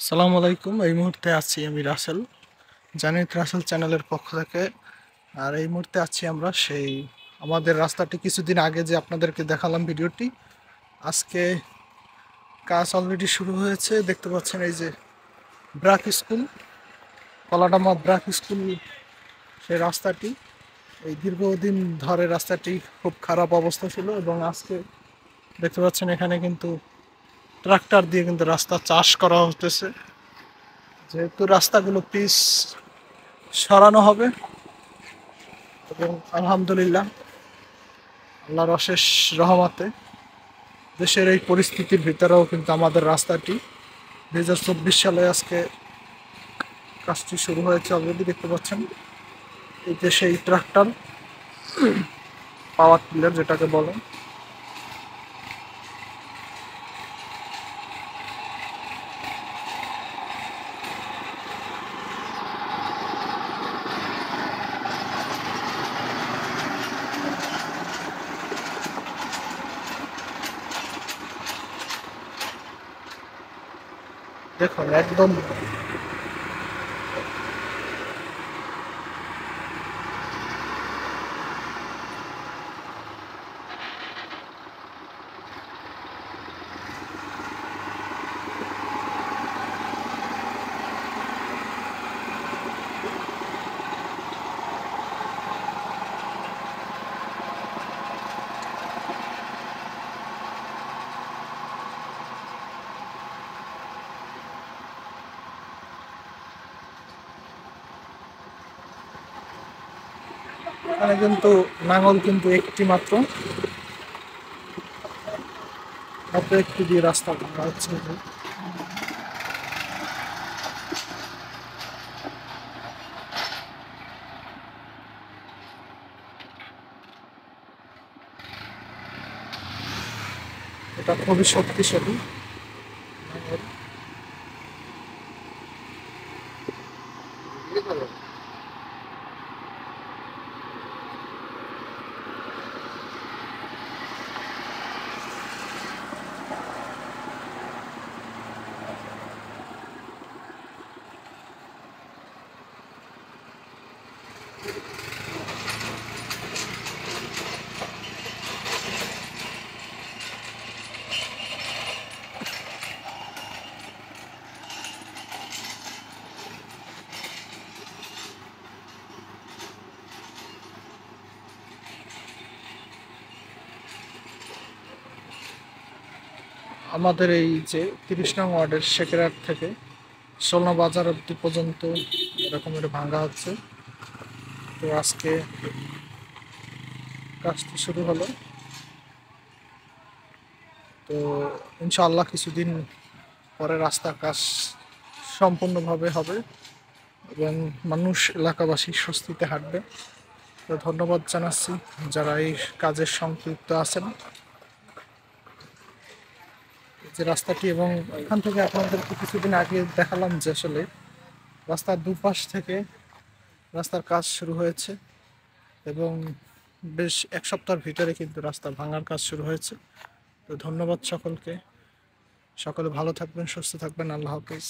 আসসালামু আলাইকুম। এই মুহূর্তে আছি আমি রাসেল, জানিত রাসেল চ্যানেলের পক্ষ থেকে। আর এই মুহূর্তে আছি আমরা সেই আমাদের রাস্তাটি কিছুদিন আগে যে আপনাদেরকে দেখালাম ভিডিওটি। আজকে কাজ অলরেডি শুরু হয়েছে, দেখতে পাচ্ছেন এই যে ব্রাক স্কুল, কলাডামা ব্রাক স্কুল, সেই রাস্তাটি। এই দীর্ঘদিন ধরে রাস্তাটি খুব খারাপ অবস্থা ছিল এবং আজকে দেখতে পাচ্ছেন এখানে কিন্তু ট্রাক্টর দিয়ে কিন্তু রাস্তা চাষ করা হতেছে, যেহেতু রাস্তাগুলো পিচ সরানো হবে। এবং আলহামদুলিল্লাহ, আল্লাহর অশেষ রহমতে দেশের এই পরিস্থিতির ভিতরেও কিন্তু আমাদের রাস্তাটি 2024 সালে আজকে কাজটি শুরু হয়েছে। অলরেডি দেখতে পাচ্ছেন এই যে সেই ট্রাক্টর, পাওয়ার টিলার যেটাকে বলেন। দেখুন একদম এখানে কিন্তু নাঙল কিন্তু একটি মাত্র মাত্র একটি দিয়ে রাস্তা ভাঙা হচ্ছে। এটা খুবই শক্তিশালী নাঙল। আমাদের এই যে 30 নং ওয়ার্ডের শেখেরহাট থেকে সোলনা বাজার অব্দি পর্যন্ত এরকমের ভাঙা হচ্ছে। তো আজকে কাজটি শুরু হলো। তো ইনশাআল্লাহ কিছুদিন পরে রাস্তার কাজ সম্পূর্ণভাবে হবে এবং মানুষ এলাকাবাসী স্বস্তিতে হাঁটবে। তো ধন্যবাদ জানাচ্ছি যারা এই কাজের সম্পৃক্ত আছেন। যে রাস্তাটি, এবং এখান থেকে আপনাদেরকে কিছুদিন আগে দেখালাম যে আসলে রাস্তার দুপাশ থেকে রাস্তার কাজ শুরু হয়েছে এবং বেশ এক সপ্তাহের ভিতরে কিন্তু রাস্তা ভাঙার কাজ শুরু হয়েছে। তো ধন্যবাদ সকলকে, সকলে ভালো থাকবেন, সুস্থ থাকবেন। আল্লাহ হাফিজ।